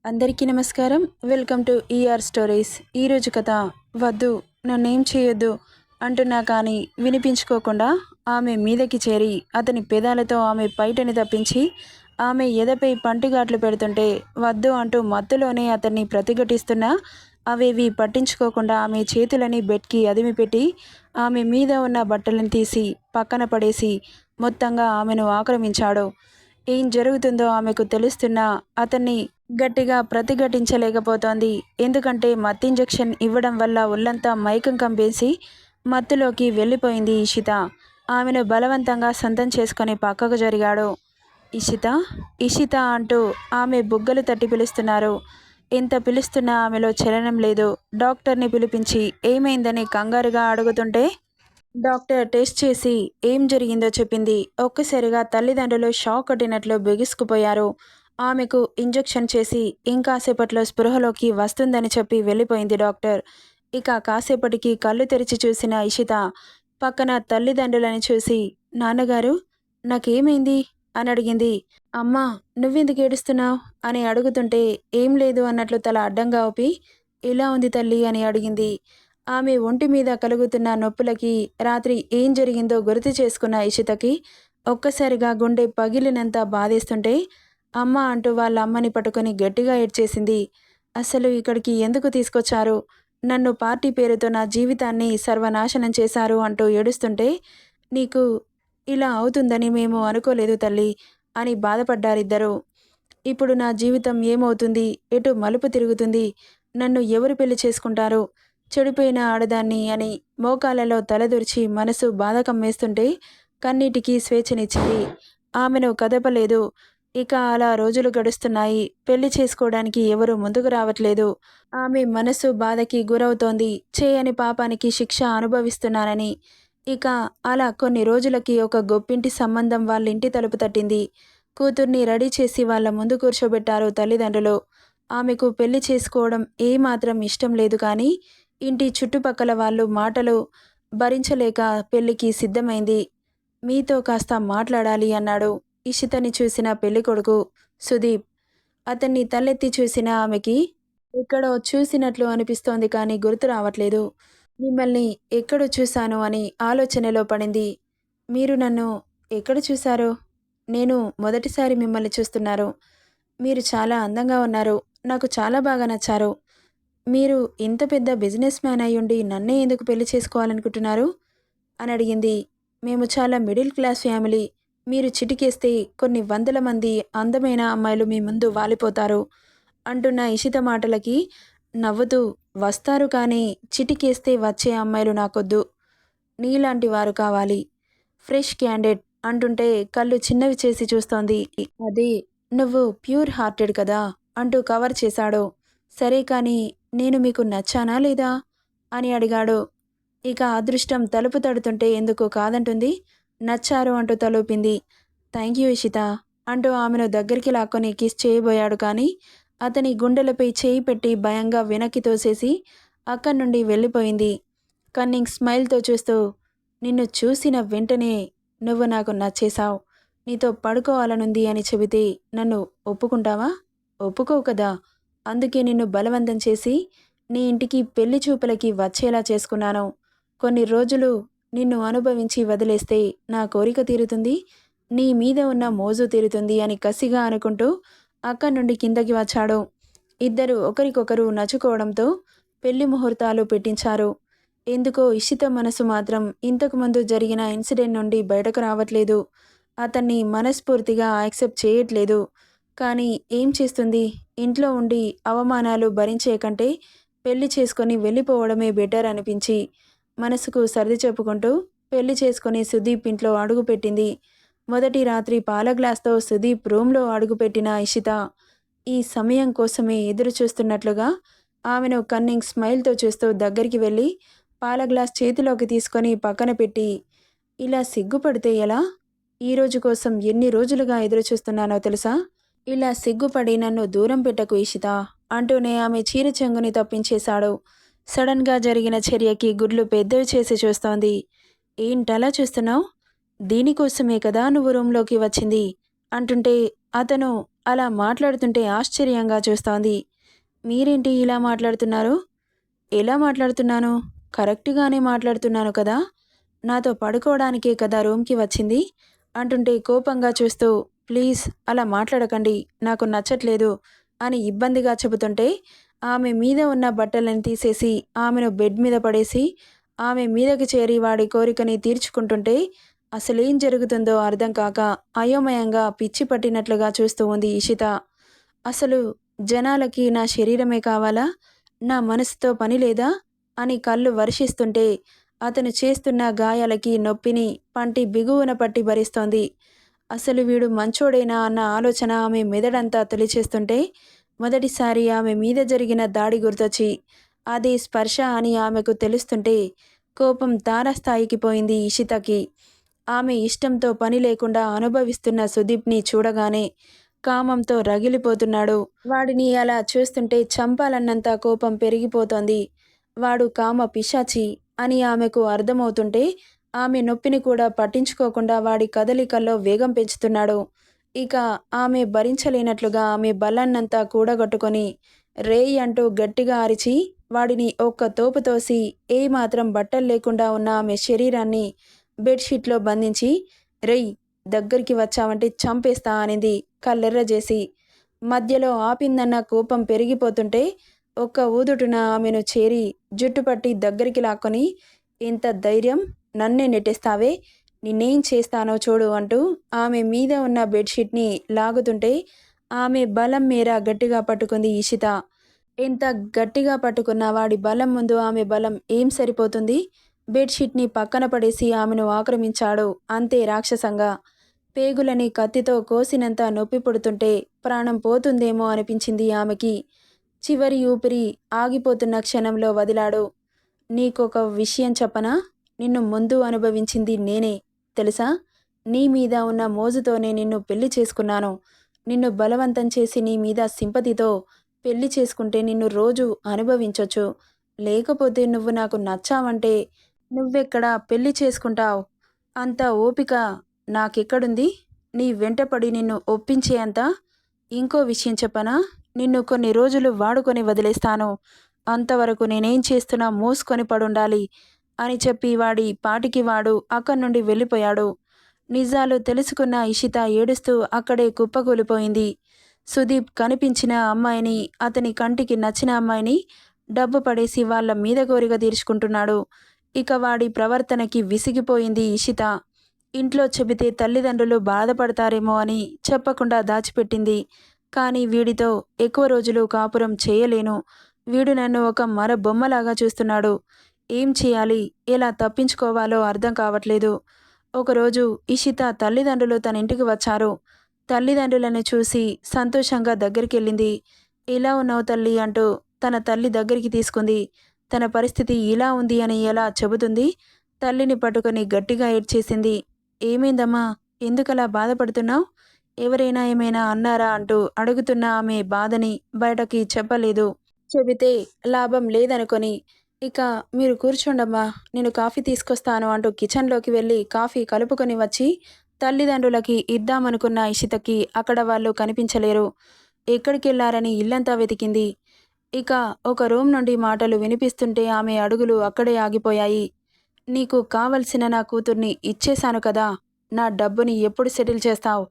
అందరికీ నమస్కారం. Welcome to ER stories. ఈరోజు కథ వద్దు నన్నేం చేయొద్దు అంటున్నా కానీ వినిపించుకోకుండా ఆమె మీదకి చేరి అతని పెదాలతో ఆమె పైటని తప్పించి ఆమె ఎదపై పంటిగాట్లు పెడుతుంటే వద్దు అంటూ మత్తులోనే అతన్ని ప్రతిఘటిస్తున్నా అవేవి పట్టించుకోకుండా ఆమె చేతులని బెడ్కి అదిమిపెట్టి ఆమె మీద ఉన్న బట్టలను తీసి పక్కన పడేసి మొత్తంగా ఆమెను ఆక్రమించాడు. ఏం జరుగుతుందో ఆమెకు తెలుస్తున్నా అతన్ని గట్టిగా ప్రతిఘటించలేకపోతోంది. ఎందుకంటే మత్తు ఇంజెక్షన్ ఇవ్వడం వల్ల ఒళ్ళంతా మైకం కంపేసి మత్తులోకి వెళ్ళిపోయింది ఇషిత. ఆమెను బలవంతంగా సొంతం చేసుకొని పక్కకు జరిగాడు. ఇషిత ఇషిత అంటూ ఆమె బుగ్గలు తట్టి పిలుస్తున్నారు. ఎంత పిలుస్తున్నా ఆమెలో చలనం లేదు. డాక్టర్ని పిలిపించి ఏమైందని కంగారుగా అడుగుతుంటే డాక్టర్ టెస్ట్ చేసి ఏం జరిగిందో చెప్పింది. ఒక్కసారిగా తల్లిదండ్రులు షాక్ కొట్టినట్లు బిగుసుకుపోయారు. ఆమెకు ఇంజెక్షన్ చేసి ఇంకాసేపట్లో స్పృహలోకి వస్తుందని చెప్పి వెళ్ళిపోయింది డాక్టర్. ఇక కాసేపటికి కళ్ళు తెరిచి చూసిన ఇషిత పక్కన తల్లిదండ్రులని చూసి నాన్నగారు నాకేమైంది అని అడిగింది. అమ్మా నువ్వెందుకు ఏడుస్తున్నావు అని అడుగుతుంటే ఏం లేదు అన్నట్లు తల అడ్డంగా ఊపి ఎలా ఉంది తల్లి అని అడిగింది. ఆమె ఒంటి మీద కలుగుతున్న నొప్పులకి రాత్రి ఏం జరిగిందో గుర్తు చేసుకున్న ఇషితకి ఒక్కసారిగా గుండె పగిలినంత బాధేస్తుంటే అమ్మ అంటూ వాళ్ళ అమ్మని పట్టుకొని గట్టిగా ఏడ్చేసింది. అసలు ఇక్కడికి ఎందుకు తీసుకొచ్చారు? నన్ను పార్టీ పేరుతో నా జీవితాన్ని సర్వనాశనం చేశారు అంటూ ఏడుస్తుంటే నీకు ఇలా అవుతుందని మేము అనుకోలేదు తల్లి అని బాధపడ్డారిద్దరూ. ఇప్పుడు నా జీవితం ఏమవుతుంది? ఎటు మలుపు తిరుగుతుంది? నన్ను ఎవరు పెళ్లి చేసుకుంటారు? చెడిపోయిన ఆడదాన్ని అని మోకాళ్ళలో తలదూర్చి మనసు బాధ కమ్మేస్తుంటే కన్నీటికి స్వేచ్ఛనిచ్చింది. ఆమెను కదపలేదు. ఇక అలా రోజులు గడుస్తున్నాయి. పెళ్లి చేసుకోవడానికి ఎవరు ముందుకు రావట్లేదు. ఆమె మనసు బాధకి గురవుతోంది. చేయని పాపానికి శిక్ష అనుభవిస్తున్నానని. ఇక అలా కొన్ని రోజులకి ఒక గొప్పింటి సంబంధం వాళ్ళ ఇంటి తలుపు తట్టింది. కూతుర్ని రెడీ చేసి వాళ్ళ ముందు కూర్చోబెట్టారు తల్లిదండ్రులు. ఆమెకు పెళ్లి చేసుకోవడం ఏమాత్రం ఇష్టం లేదు కానీ ఇంటి చుట్టుపక్కల వాళ్ళు మాటలు భరించలేక పెళ్లికి సిద్ధమైంది. మీతో కాస్త మాట్లాడాలి అన్నాడు ఇషితని చూసిన పెళ్ళికొడుకు సుదీప్. అతన్ని తలెత్తి చూసిన ఆమెకి ఎక్కడో చూసినట్లు అనిపిస్తోంది కానీ గుర్తు రావట్లేదు. మిమ్మల్ని ఎక్కడ చూశాను అని ఆలోచనలో పడింది. మీరు నన్ను ఎక్కడ చూశారు? నేను మొదటిసారి మిమ్మల్ని చూస్తున్నారు. మీరు చాలా అందంగా ఉన్నారు. నాకు చాలా బాగా నచ్చారు. మీరు ఇంత పెద్ద బిజినెస్ మ్యాన్ అయ్యుండి నన్నే ఎందుకు పెళ్లి చేసుకోవాలనుకుంటున్నారు అని అడిగింది. మేము చాలా మిడిల్ క్లాస్ ఫ్యామిలీ. మీరు చిటికేస్తే కొన్ని వందల మంది అందమైన అమ్మాయిలు మీ ముందు వాలిపోతారు అంటున్న ఇషిత మాటలకి నవ్వుతూ వస్తారు కానీ చిటికేస్తే వచ్చే అమ్మాయిలు నాకొద్దు. నీలాంటి వారు కావాలి. ఫ్రెష్ క్యాండిడేట్ అంటుంటే కళ్ళు చిన్నవి చేసి చూస్తోంది. అదే నువ్వు ప్యూర్ హార్టెడ్ కదా అంటూ కవర్ చేశాడు. సరే కానీ నేను మీకు నచ్చానా లేదా అని అడిగాడు. ఇక అదృష్టం తలుపు తడుతుంటే ఎందుకు కాదంటుంది. నచ్చారు అంటూ తలూపింది. థ్యాంక్ యూ ఇషిత అంటూ ఆమెను దగ్గరికి లాక్కొని కిస్ చేయబోయాడు కానీ అతని గుండెలపై చేయి పెట్టి భయంగా వెనక్కి తోసేసి అక్కడి నుండి వెళ్ళిపోయింది. కన్నింగ్ స్మైల్తో చూస్తూ నిన్ను చూసిన వెంటనే నువ్వు నాకు నచ్చేశావు. నీతో పడుకోవాలనుంది అని చెబితే నన్ను ఒప్పుకుంటావా? ఒప్పుకోవు కదా. అందుకే నిన్ను బలవంతం చేసి నీ ఇంటికి పెళ్లి చూపులకి వచ్చేలా చేసుకున్నాను. కొన్ని రోజులు నిన్ను అనుభవించి వదిలేస్తే నా కోరిక తీరుతుంది. నీ మీద ఉన్న మోజు తీరుతుంది అని కసిగా అనుకుంటూ అక్కడి నుండి కిందకి వచ్చాడు. ఇద్దరు ఒకరికొకరు నచ్చుకోవడంతో పెళ్లి ముహూర్తాలు పెట్టించారు. ఎందుకో ఇషిత మనసు మాత్రం ఇంతకుముందు జరిగిన ఇన్సిడెంట్ నుండి బయటకు రావట్లేదు. అతన్ని మనస్ఫూర్తిగా యాక్సెప్ట్ చేయట్లేదు. కానీ ఏం చేస్తుంది? ఇంట్లో ఉండి అవమానాలు భరించే కంటే పెళ్లి చేసుకొని వెళ్ళిపోవడమే బెటర్ అనిపించి మనసుకు సర్ది చెప్పుకుంటూ పెళ్లి చేసుకొని సుదీప్ ఇంట్లో అడుగుపెట్టింది. మొదటి రాత్రి పాల గ్లాస్తో సుదీప్ రూమ్లో అడుగుపెట్టిన ఇషిత ఈ సమయం కోసమే ఎదురు చూస్తున్నట్లుగా ఆమెను కన్నింగ్ స్మైల్తో చూస్తూ దగ్గరికి వెళ్ళి పాల గ్లాస్ చేతిలోకి తీసుకొని పక్కన పెట్టి ఇలా సిగ్గుపడితే ఎలా? ఈ రోజు కోసం ఎన్ని రోజులుగా ఎదురు చూస్తున్నానో తెలుసా? ఇలా సిగ్గుపడి నన్ను దూరం పెట్టకు ఇషిత అంటూనే ఆమె చీర చెంగుని తప్పించేశాడు. సడన్గా జరిగిన చర్యకి గుడ్లు పెద్దవి చేసి చూస్తోంది. ఏంటలా చూస్తున్నావు? దీనికోసమే కదా నువ్వు రూంలోకి వచ్చింది అంటుంటే అతను అలా మాట్లాడుతుంటే ఆశ్చర్యంగా చూస్తోంది. మీరేంటి ఇలా మాట్లాడుతున్నారు? ఎలా మాట్లాడుతున్నాను? కరెక్ట్‌గానే మాట్లాడుతున్నాను కదా! నాతో పడుకోవడానికే కదా రూమ్‌కి వచ్చింది అంటుంటే కోపంగా చూస్తూ, ప్లీజ్ అలా మాట్లాడకండి. నాకు నచ్చట్లేదు అని ఇబ్బందిగా చెబుతుంటే, ఆమె మీద ఉన్న బట్టలను తీసేసి ఆమెను బెడ్ మీద పడేసి, ఆమె మీదకి చేరి వాడి కోరికని తీర్చుకుంటుంటే, అసలేం జరుగుతుందో అర్థం కాక అయోమయంగా పిచ్చి పట్టినట్లుగా చూస్తూ ఉంది ఇషిత. అసలు జనాలకి నా శరీరమే కావాలా? నా మనసుతో పని లేదా? అని కళ్ళు వర్షిస్తుంటే, అతను చేస్తున్న గాయాలకి నొప్పిని పంటి బిగువున పట్టి భరిస్తోంది. అసలు వీడు మంచోడేనా అన్న ఆలోచన ఆమె మెదడంతా తొలిచేస్తుంటే, మొదటిసారి ఆమె మీద జరిగిన దాడి గుర్తొచ్చి, అది స్పర్శ అని ఆమెకు తెలుస్తుంటే, కోపం తారస్థాయికి పోయింది ఇషితకి. ఆమె ఇష్టంతో పని లేకుండా అనుభవిస్తున్న సుదీప్ని చూడగానే కామంతో రగిలిపోతున్నాడు. వాడిని అలా చూస్తుంటే చంపాలన్నంత కోపం పెరిగిపోతోంది. వాడు కామ పిశాచి అని ఆమెకు అర్థమవుతుంటే ఆమె నొప్పిని కూడా పట్టించుకోకుండా వాడి కదలికల్లో వేగం పెంచుతున్నాడు. ఇక ఆమె భరించలేనట్లుగా ఆమె బలాన్నంతా కూడగట్టుకొని రేయ్ అంటూ గట్టిగా అరిచి వాడిని ఒక్క తోపు తోసి ఏమాత్రం బట్టలు లేకుండా ఉన్న ఆమె శరీరాన్ని బెడ్షీట్లో బంధించి, రేయ్ దగ్గరికి వచ్చావంటే చంపేస్తా అనింది కళ్ళెర్రజేసి. మధ్యలో ఆపిందన్న కోపం పెరిగిపోతుంటే ఒక్క ఊదుటున ఆమెను చేరి జుట్టుపట్టి దగ్గరికి లాక్కొని, ఇంత ధైర్యం నన్నే నెట్టేస్తావే, నిన్నేం చేస్తానో చూడు అంటూ ఆమె మీద ఉన్న బెడ్షీట్ని లాగుతుంటే ఆమె బలం మేర గట్టిగా పట్టుకుంది ఇషిత. ఎంత గట్టిగా పట్టుకున్న వాడి బలం ముందు ఆమె బలం ఏం సరిపోతుంది? బెడ్షీట్ని పక్కన పడేసి ఆమెను ఆక్రమించాడు అంతే రాక్షసంగా. పేగులని కత్తితో కోసినంత నొప్పి పుడుతుంటే ప్రాణం పోతుందేమో అనిపించింది ఆమెకి. చివరి ఊపిరి ఆగిపోతున్న క్షణంలో వదిలాడు. నీకొక విషయం చెప్పనా? నిన్ను ముందు అనుభవించింది నేనే తెలుసా? నీ మీద ఉన్న మోజుతోనే నిన్ను పెళ్లి చేసుకున్నాను. నిన్ను బలవంతం చేసి నీ మీద సింపతితో పెళ్లి చేసుకుంటే నిన్ను రోజు అనుభవించొచ్చు. లేకపోతే నువ్వు నాకు నచ్చావంటే నువ్వెక్కడ పెళ్లి చేసుకుంటావు? అంత ఓపిక నాకెక్కడుంది? నీ వెంటపడి నిన్ను ఒప్పించేంత? ఇంకో విషయం చెప్పనా? నిన్ను కొన్ని రోజులు వాడుకొని వదిలేస్తాను. అంతవరకు నేనేం చేస్తున్నా మూసుకొని పడుండాలి అని చెప్పి వాడి పాటికి వాడు అక్కడి నుండి వెళ్ళిపోయాడు. నిజాలు తెలుసుకున్న ఇషిత ఏడుస్తూ అక్కడే కుప్పకూలిపోయింది. సుదీప్ కనిపించిన అమ్మాయిని, అతని కంటికి నచ్చిన అమ్మాయిని డబ్బు పడేసి వాళ్ళ మీద కోరిక తీర్చుకుంటున్నాడు. ఇక వాడి ప్రవర్తనకి విసిగిపోయింది ఇషిత. ఇంట్లో చెబితే తల్లిదండ్రులు బాధపడతారేమో అని చెప్పకుండా దాచిపెట్టింది. కానీ వీడితో ఎక్కువ రోజులు కాపురం చేయలేను. వీడు నన్ను ఒక మర బొమ్మలాగా చూస్తున్నాడు. ఏం చేయాలి, ఎలా తప్పించుకోవాలో అర్థం కావట్లేదు. ఒకరోజు ఇషిత తల్లిదండ్రులు తన ఇంటికి వచ్చారు. తల్లిదండ్రులను చూసి సంతోషంగా దగ్గరికెళ్ళింది. ఎలా ఉన్నావు తల్లి అంటూ తన తల్లి దగ్గరికి తీసుకుంది. తన పరిస్థితి ఇలా ఉంది అని ఎలా చెబుతుంది? తల్లిని పట్టుకొని గట్టిగా ఏడ్చేసింది. ఏమైందమ్మా, ఎందుకలా బాధపడుతున్నావు? ఎవరైనా ఏమైనా అన్నారా అంటూ అడుగుతున్న ఆమె బాధని బయటకి చెప్పలేదు. చెబితే లాభం లేదనుకొని, ఇక మీరు కూర్చోండమ్మా, నేను కాఫీ తీసుకొస్తాను అంటూ కిచెన్లోకి వెళ్ళి కాఫీ కలుపుకొని వచ్చి తల్లిదండ్రులకి ఇద్దామనుకున్న ఇషితకి అక్కడ వాళ్ళు కనిపించలేరు. ఎక్కడికెళ్లారని ఇల్లంతా వెతికింది. ఇక ఒక రూమ్ నుండి మాటలు వినిపిస్తుంటే ఆమె అడుగులు అక్కడే ఆగిపోయాయి. నీకు కావలసిన నా కూతుర్ని ఇచ్చేశాను కదా, నా డబ్బుని ఎప్పుడు సెటిల్ చేస్తావు?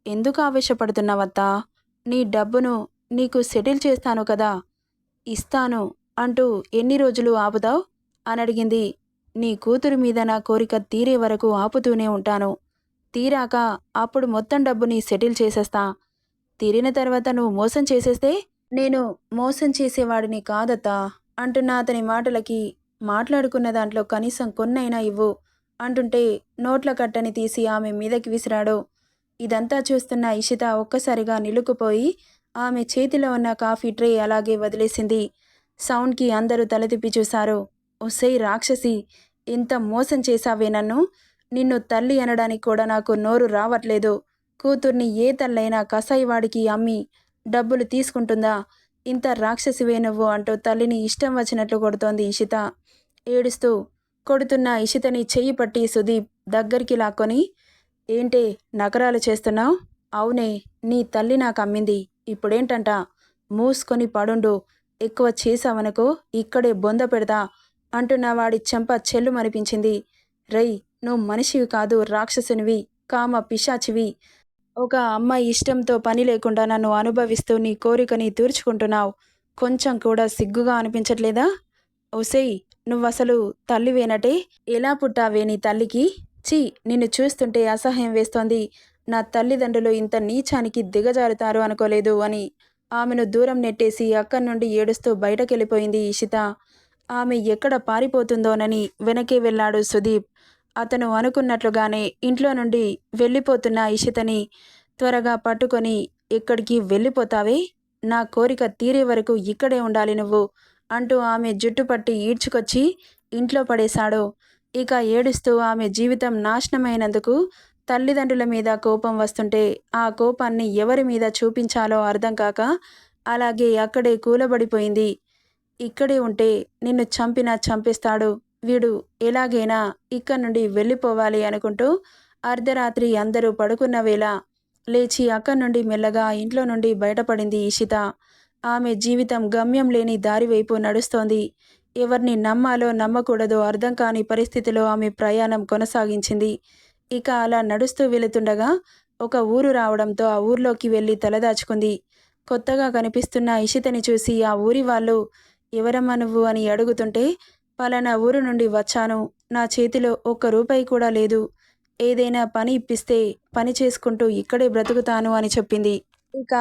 ఎందుకు ఆవేశపడుతున్నావత్తా? నీ డబ్బును నీకు సెటిల్ చేస్తాను కదా, ఇస్తాను అంటూ ఎన్ని రోజులు ఆపుతావు అని అడిగింది. నీ కూతురు మీద నా కోరిక తీరే వరకు ఆపుతూనే ఉంటాను. తీరాక అప్పుడు మొత్తం డబ్బుని సెటిల్ చేసేస్తా. తీరిన తర్వాత నువ్వు మోసం చేసేస్తే? నేను మోసం చేసేవాడిని కాదత్తా అంటున్న అతని మాటలకి, మాట్లాడుకున్న దాంట్లో కనీసం కొన్నైనా ఇవ్వు అంటుంటే నోట్ల కట్టని తీసి ఆమె మీదకి విసిరాడు. ఇదంతా చూస్తున్న ఇషిత ఒక్కసారిగా నిలుక్కుపోయి ఆమె చేతిలో ఉన్న కాఫీ ట్రే అలాగే వదిలేసింది. సౌండ్కి అందరూ తల తిప్పి చూశారు. ఒసేయ్ రాక్షసి, ఇంత మోసం చేశావే నన్ను? నిన్ను తల్లి అనడానికి కూడా నాకు నోరు రావట్లేదు. కూతుర్ని ఏ తల్లైనా కసాయివాడికి అమ్మి డబ్బులు తీసుకుంటుందా? ఇంత రాక్షసివే నువ్వు అంటూ తల్లిని ఇష్టం వచ్చినట్లు కొడుతోంది ఇషిత. ఏడుస్తూ కొడుతున్న ఇషితని చెయ్యి పట్టి సుదీప్ దగ్గరికి లాక్కొని, ఏంటే నకరాలు చేస్తున్నావు? అవునే, నీ తల్లి నాకు అమ్మింది. ఇప్పుడేంటంట? మూసుకొని పడుండు. ఎక్కువ చేశావనుకో ఇక్కడే బొంద పెడతా అంటున్న వాడి చెంప చెల్లుమనిపించింది. రేయ్, నువ్వు మనిషివి కాదు, రాక్షసునివి, కామ పిశాచివి. ఒక అమ్మాయి ఇష్టంతో పని లేకుండా నన్ను అనుభవిస్తూ నీ కోరికని తీర్చుకుంటున్నావు. కొంచెం కూడా సిగ్గుగా అనిపించట్లేదా? ఒసేయ్, నువ్వసలు తల్లివేనటే? ఎలా పుట్టావే నీ తల్లికి? ఛీ, నిన్ను చూస్తుంటే అసహ్యం వేస్తోంది. నా తల్లిదండ్రులు ఇంత నీచానికి దిగజారుతారు అనుకోలేదు అని ఆమెను దూరం నెట్టేసి అక్కడి నుండి ఏడుస్తూ బయటకెళ్ళిపోయింది ఇషిత. ఆమె ఎక్కడ పారిపోతుందోనని వెనకే వెళ్ళాడు సుదీప్. అతను అనుకున్నట్లుగానే ఇంట్లో నుండి వెళ్ళిపోతున్న ఇషితని త్వరగా పట్టుకొని, ఎక్కడికి వెళ్ళిపోతావే? నా కోరిక తీరే వరకు ఇక్కడే ఉండాలి నువ్వు అంటూ ఆమె జుట్టు పట్టి ఈడ్చుకొచ్చి ఇంట్లో పడేశాడు. ఇక ఏడుస్తూ ఆమె జీవితం నాశనమైనందుకు తల్లిదండ్రుల మీద కోపం వస్తుంటే ఆ కోపాన్ని ఎవరి మీద చూపించాలో అర్థం కాక అలాగే అక్కడే కూలబడిపోయింది. ఇక్కడే ఉంటే నిన్ను చంపినా చంపేస్తాడు వీడు, ఎలాగైనా ఇక్కడి నుండి వెళ్ళిపోవాలి అనుకుంటూ అర్ధరాత్రి అందరూ పడుకున్న వేళ లేచి అక్కడి నుండి మెల్లగా ఇంట్లో నుండి బయటపడింది ఇషిత. ఆమె జీవితం గమ్యం లేని దారి వైపు నడుస్తోంది. ఎవరిని నమ్మాలో నమ్మకూడదో అర్థం కాని పరిస్థితిలో ఆమె ప్రయాణం కొనసాగించింది. ఇక అలా నడుస్తూ వెళుతుండగా ఒక ఊరు రావడంతో ఆ ఊర్లోకి వెళ్ళి తలదాచుకుంది. కొత్తగా కనిపిస్తున్న ఇషితని చూసి ఆ ఊరి వాళ్ళు, ఎవరమ్మా నువ్వు అని అడుగుతుంటే, పలానా ఊరు నుండి వచ్చాను, నా చేతిలో ఒక్క రూపాయి కూడా లేదు, ఏదైనా పని ఇప్పిస్తే పని చేసుకుంటూ ఇక్కడే బ్రతుకుతాను అని చెప్పింది. ఇక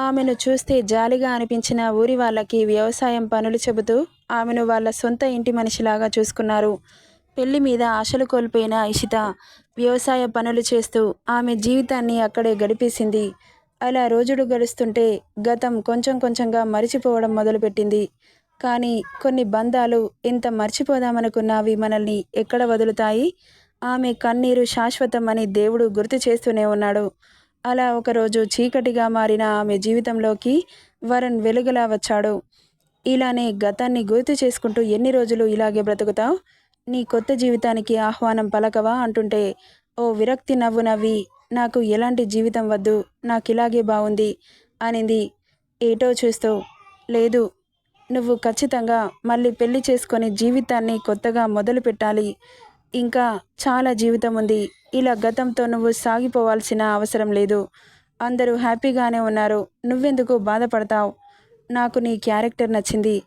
ఆమెను చూస్తే జాలిగా అనిపించిన ఊరి వాళ్ళకి వ్యవసాయం పనులు చెబుతూ ఆమెను వాళ్ళ సొంత ఇంటి మనిషిలాగా చూసుకున్నారు. పెళ్లి మీద ఆశలు కోల్పోయిన ఇషిత వ్యవసాయ పనులు చేస్తూ ఆమె జీవితాన్ని అక్కడే గడిపేసింది. అలా రోజులు గడుస్తుంటే గతం కొంచెం కొంచెంగా మరిచిపోవడం మొదలుపెట్టింది. కానీ కొన్ని బంధాలు ఎంత మర్చిపోదామనుకున్నవి మనల్ని ఎక్కడ వదులుతాయి? ఆమె కన్నీరు శాశ్వతం అని దేవుడు గుర్తు చేస్తూనే ఉన్నాడు. అలా ఒకరోజు చీకటిగా మారిన ఆమె జీవితంలోకి వరుణ్ వెలుగులా వచ్చాడు. ఇలానే గతాన్ని గుర్తు చేసుకుంటూ ఎన్ని రోజులు ఇలాగే బ్రతుకుతావు? నీ కొత్త జీవితానికి ఆహ్వానం పలకవా అంటుంటే ఓ విరక్తి నవ్వు నవ్వి, నాకు ఎలాంటి జీవితం వద్దు, నాకిలాగే బాగుంది అనింది ఏటో చూస్తూ. లేదు, నువ్వు ఖచ్చితంగా మళ్ళీ పెళ్లి చేసుకొని జీవితాన్ని కొత్తగా మొదలు పెట్టాలి. ఇంకా చాలా జీవితం ఉంది. ఇలా గతంతో నువ్వు సాగిపోవాల్సిన అవసరం లేదు. అందరూ హ్యాపీగానే ఉన్నారు, నువ్వెందుకు బాధపడతావు? నాకు నీ క్యారెక్టర్ నచ్చింది.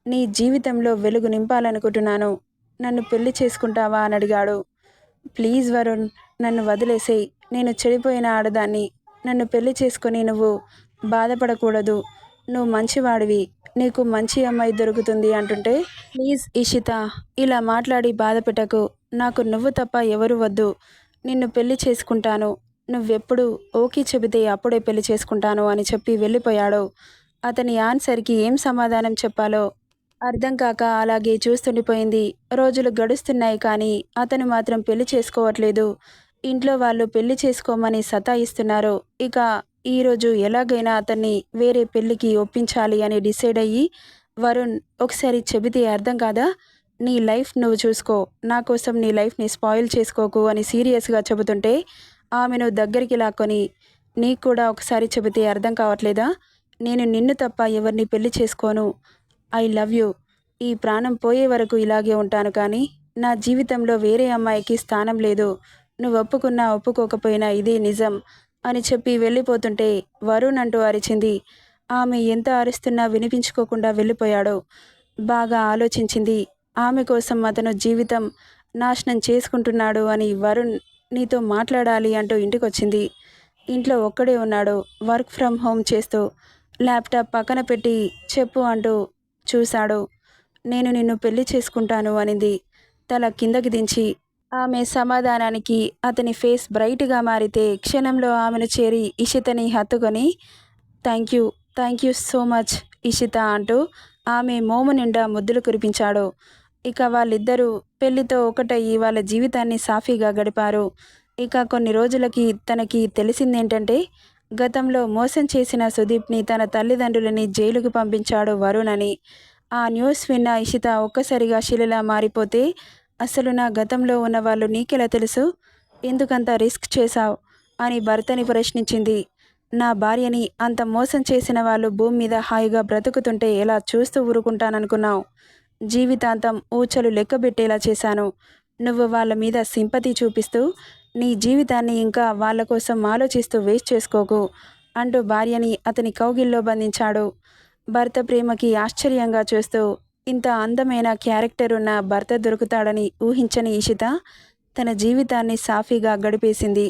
నీ జీవితంలో వెలుగు నింపాలనుకుంటున్నాను. నన్ను పెళ్లి చేసుకుంటావా అని అడిగాడు. ప్లీజ్ వరుణ్, నన్ను వదిలేసేయ్. నేను చెడిపోయిన ఆడదాన్ని. నన్ను పెళ్లి చేసుకొని నువ్వు బాధపడకూడదు. నువ్వు మంచివాడివి, నీకు మంచి అమ్మాయి దొరుకుతుంది అంటుంటే, ప్లీజ్ ఇషిత, ఇలా మాట్లాడి బాధ పెట్టకు. నాకు నువ్వు తప్ప ఎవరు వద్దు. నిన్ను పెళ్లి చేసుకుంటాను. నువ్వెప్పుడు ఓకే చెబితే అప్పుడే పెళ్లి చేసుకుంటాను అని చెప్పి వెళ్ళిపోయాడు. అతని ఆన్సర్కి ఏం సమాధానం చెప్పాలో అర్థం కాక అలాగే చూస్తుండిపోయింది. రోజులు గడుస్తున్నాయి కానీ అతను మాత్రం పెళ్లి చేసుకోవట్లేదు. ఇంట్లో వాళ్ళు పెళ్లి చేసుకోమని సతాయిస్తున్నారు. ఇక ఈరోజు ఎలాగైనా అతన్ని వేరే పెళ్లికి ఒప్పించాలి అని డిసైడ్ అయ్యి, వరుణ్, ఒకసారి చెబితే అర్థం కాదా? నీ లైఫ్ నువ్వు చూసుకో, నా కోసం నీ లైఫ్ని స్పాయిల్ చేసుకోకు అని సీరియస్గా చెబుతుంటే ఆమెను దగ్గరికి లాక్కొని, నీకు కూడా ఒకసారి చెబితే అర్థం కావట్లేదా? నేను నిన్ను తప్ప ఎవరిని పెళ్లి చేసుకోను. I love you. ఈ ప్రాణం పోయే వరకు ఇలాగే ఉంటాను కానీ నా జీవితంలో వేరే అమ్మాయికి స్థానం లేదు. నువ్వు ఒప్పుకున్నా ఒప్పుకోకపోయినా ఇదే నిజం అని చెప్పి వెళ్ళిపోతుంటే వరుణ్ అంటూ అరిచింది. ఆమె ఎంత అరుస్తున్నా వినిపించుకోకుండా వెళ్ళిపోయాడు. బాగా ఆలోచించింది. ఆమె కోసం అతను జీవితం నాశనం చేసుకుంటున్నాడు అని. వరుణ్ నీతో మాట్లాడాలి అంటూ ఇంటికొచ్చింది. ఇంట్లో ఒక్కడే ఉన్నాడు, వర్క్ ఫ్రమ్ హోమ్ చేస్తూ. ల్యాప్టాప్ పక్కన పెట్టి చెప్పు అంటూ చూశాడు. నేను నిన్ను పెళ్లి చేసుకుంటాను అనింది తల కిందకి దించి. ఆమె సమాధానానికి అతని ఫేస్ బ్రైట్గా మారితే క్షణంలో ఆమెను చేరి ఇషితని హత్తుకొని, thank you, thank you so much Ishita అంటూ ఆమె మోము నిండా ముద్దులు కురిపించాడు. ఇక వాళ్ళిద్దరూ పెళ్లితో ఒకటయ్యి వాళ్ళ జీవితాన్ని సాఫీగా గడిపారు. ఇక కొన్ని రోజులకి తనకి తెలిసిందేంటంటే, గతంలో మోసం చేసిన సుదీప్ని తన తల్లిదండ్రులని జైలుకు పంపించాడు వరుణ్ అని. ఆ న్యూస్ విన్న ఇషిత ఒక్కసారిగా శిలలా మారిపోతే, అసలు నా గతంలో ఉన్నవాళ్ళు నీకెలా తెలుసు? ఎందుకంత రిస్క్ చేశావు అని భర్తని ప్రశ్నించింది. నా భార్యని అంత మోసం చేసిన వాళ్ళు భూమి మీద హాయిగా బ్రతుకుతుంటే ఎలా చూస్తూ ఊరుకుంటాననుకున్నావు? జీవితాంతం ఊచలు లెక్కబెట్టేలా చేశాను. నువ్వు వాళ్ళ మీద సింపతి చూపిస్తూ నీ జీవితాన్ని ఇంకా వాళ్ళ కోసం ఆలోచిస్తూ వేస్ట్ చేసుకోకు అంటూ భార్యని అతని కౌగిల్లో బంధించాడు. భర్త ప్రేమకి ఆశ్చర్యంగా చూస్తూ ఇంత అందమైన క్యారెక్టర్ ఉన్న భర్త దొరుకుతాడని ఊహించని ఇషిత తన జీవితాన్ని సాఫీగా గడిపేసింది.